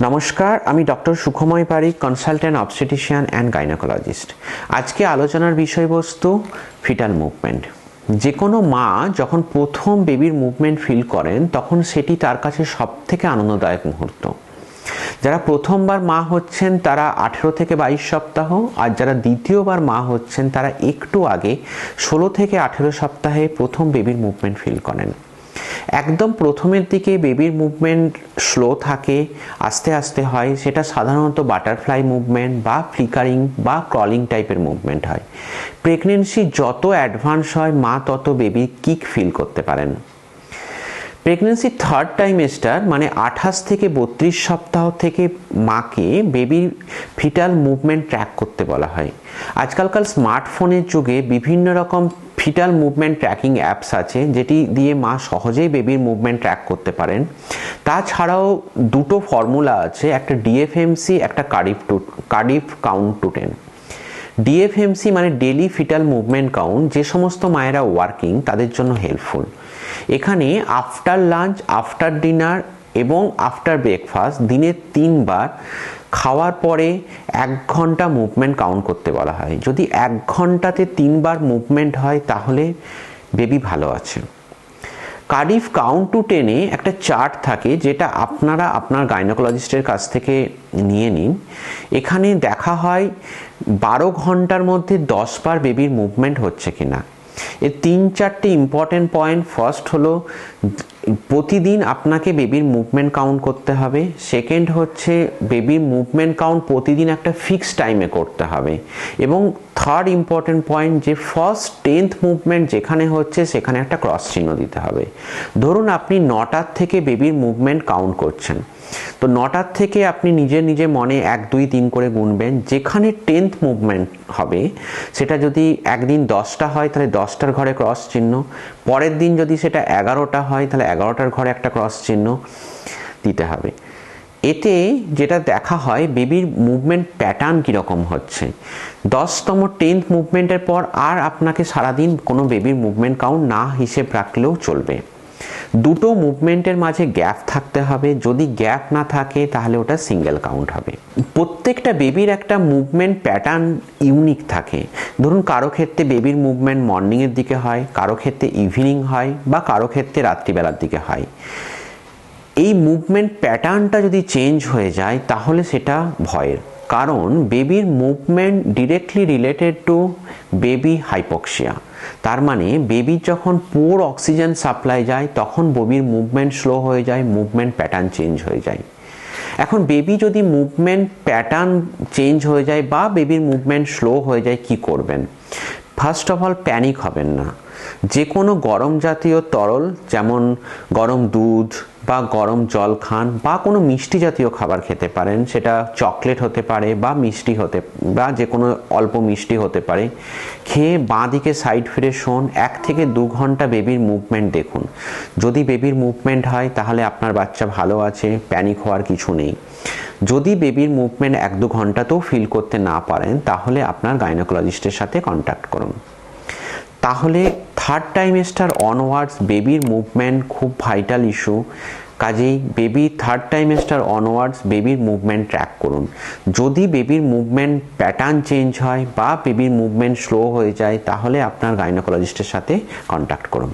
নমস্কার, আমি ডক্টর সুখময় বারিক, কনসালটেন্ট অবস্টেটিশিয়ান অ্যান্ড গাইনোকোলজিস্ট। আজকে আলোচনার বিষয়বস্তু ফিটাল মুভমেন্ট। যে কোনো মা যখন প্রথম বেবির মুভমেন্ট ফিল করেন তখন সেটি তার কাছে সবথেকে আনন্দদায়ক মুহূর্ত। যারা প্রথমবার মা হচ্ছেন তারা 18 থেকে 22 সপ্তাহ, আর যারা দ্বিতীয়বার মা হচ্ছেন তারা একটু আগে 16 থেকে 18 সপ্তাহে প্রথম বেবির মুভমেন্ট ফিল করেন। একদম প্রথমের দিকে বেবির মুভমেন্ট স্লো থাকে, আস্তে আস্তে হয়। সেটা সাধারণত বাটারফ্লাই মুভমেন্ট বা ফ্লিকারিং বা ক্রলিং টাইপের মুভমেন্ট হয়। প্রেগনেন্সি যত অ্যাডভান্স হয় মা তত বেবি কিক ফিল করতে পারেন। প্রেগনেন্সি থার্ড ট্রাইমেস্টার মানে 28 থেকে 32 সপ্তাহ থেকে মাকে বেবির ফিটাল মুভমেন্ট ট্র্যাক করতে বলা হয়। আজকালকার স্মার্টফোনের যুগে বিভিন্ন রকম ফিটাল মুভমেন্ট ট্র্যাকিং অ্যাপস আছে, যেটি দিয়ে মা সহজেই বেবির মুভমেন্ট ট্র্যাক করতে পারেন। তাছাড়াও দুটো ফর্মুলা আছে, একটা ডিএফএমসি, একটা কার্ডিফ কাউন্ট টু 10। ডিএফএমসি মানে ডেলি ফিটাল মুভমেন্ট কাউন্ট, যে সমস্ত মায়েরা ওয়ার্কিং তাদের জন্য হেল্পফুল। এখানে আফটার লাঞ্চ, আফটার ডিনার এবং আফটার ব্রেকফাস্ট দিনে 3 বার খাওয়ার পরে 1 ঘন্টা মুভমেন্ট কাউন্ট করতে বলা হয়। যদি 1 ঘন্টাতে 3 বার মুভমেন্ট হয় তাহলে বেবি ভালো আছে। কার্ডিফ কাউন্ট টু 10-এ একটা চার্ট থাকে, যেটা আপনারা আপনার গাইনোকোলজিস্টের কাছ থেকে নিয়ে নিন। এখানে দেখা হয় 12 ঘন্টার মধ্যে 10 বার বেবির মুভমেন্ট হচ্ছে কিনা। এর 3-4টে ইম্পর্টেন্ট পয়েন্ট। ফার্স্ট হলো প্রতিদিন আপনাকে বেবির মুভমেন্ট কাউন্ট করতে হবে। সেকেন্ড হচ্ছে বেবির মুভমেন্ট কাউন্ট প্রতিদিন একটা ফিক্সড টাইমে করতে হবে। এবং থার্ড ইম্পর্টেন্ট পয়েন্ট, যে ফার্স্ট 10th মুভমেন্ট যেখানে হচ্ছে সেখানে একটা ক্রস চিহ্ন দিতে হবে। ধরুন আপনি 9টার থেকে বেবির মুভমেন্ট কাউন্ট করছেন, তো 9টার থেকে আপনি নিজে মনে 1 2 3 করে গুনবেন। যেখানে 10th মুভমেন্ট হবে সেটা যদি একদিন 10টা হয় তাহলে 10টার ঘরে ক্রস চিহ্ন, পরের দিন যদি সেটা 11টা হয় তাহলে 11টার ঘরে একটা ক্রস চিহ্ন দিতে হবে। এতে যেটা দেখা হয় বেবির মুভমেন্ট প্যাটার্ন কীরকম হচ্ছে। 10তম 10th মুভমেন্টের পর আর আপনাকে সারাদিন কোনো বেবির মুভমেন্ট কাউন্ট না হিসেব রাখলেও চলবে। দুটো মুভমেন্টের মাঝে গ্যাপ থাকতে হবে। যদি গ্যাপ না থাকে তাহলে ওটা সিঙ্গেল কাউন্ট হবে। প্রত্যেকটা বেবির একটা মুভমেন্ট প্যাটার্ন ইউনিক থাকে। ধরুন কারো ক্ষেত্রে বেবির মুভমেন্ট মর্নিংয়ের দিকে হয়, কারো ক্ষেত্রে ইভিনিং হয়, বা কারো ক্ষেত্রে রাত্রিবেলার দিকে হয়। এই মুভমেন্ট প্যাটার্নটা যদি চেঞ্জ হয়ে যায় তাহলে সেটা ভয়ের, কারণ বেবির movement directly related to baby hypoxia. তার মানে বেবির যখন পুর অক্সিজেন সাপ্লাই যায় তখন বেবির মুভমেন্ট স্লো হয়ে যায়, মুভমেন্ট প্যাটার্ন চেঞ্জ হয়ে যায়। এখন বেবি যদি মুভমেন্ট প্যাটার্ন চেঞ্জ হয়ে যায় বা বেবির মুভমেন্ট স্লো হয়ে যায়, কি করবেন? ফার্স্ট অফ অল প্যানিক হবেন না। যে কোনো গরম জাতীয় তরল, যেমন গরম দুধ বা গরম জল খান, বা কোনো মিষ্টি জাতীয় খাবার খেতে পারেন। সেটা চকলেট হতে পারে বা মিষ্টি হতে, বা যে কোনো অল্প মিষ্টি হতে পারে। খেয়ে বাঁ দিকে সাইড ফিরে শোন। 1 থেকে 2 ঘন্টা বেবির মুভমেন্ট দেখুন। যদি বেবির মুভমেন্ট হয় তাহলে আপনার বাচ্চা ভালো আছে, প্যানিক হওয়ার কিছু নেই। যদি বেবির মুভমেন্ট 1-2 ঘন্টাতেও ফিল করতে না পারেন তাহলে আপনার গাইনোকোলজিস্টের সাথে কন্ট্যাক্ট করুন। তাহলে থার্ড ট্রাইমেস্টার অনওয়ার্ডস বেবির মুভমেন্ট খুব ভাইটাল ইস্যু। কাজেই বেবি থার্ড ট্রাইমেস্টার অনওয়ার্ডস বেবির মুভমেন্ট ট্র্যাক করুন। যদি বেবির মুভমেন্ট প্যাটার্ন চেঞ্জ হয় বা বেবির মুভমেন্ট স্লো হয়ে যায় তাহলে আপনার গাইনোকোলজিস্টের সাথে কন্ট্যাক্ট করুন।